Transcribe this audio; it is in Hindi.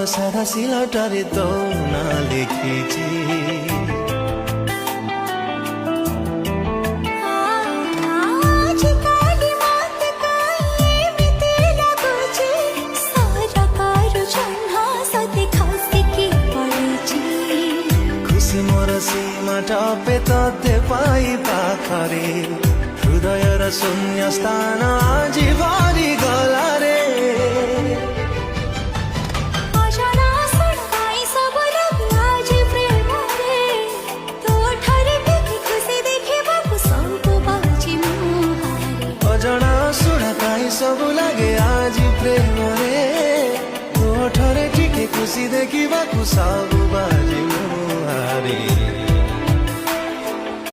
सादा सिलटारे तो ना लिखिছি सीमा टपे तते पाई पाखरे हृदय र शून्य स्थान आजी भरि गला रे अजना सुडकाई सब लागे आजी प्रेम रे तो ठरे टिके खुशी देखिबाकु सब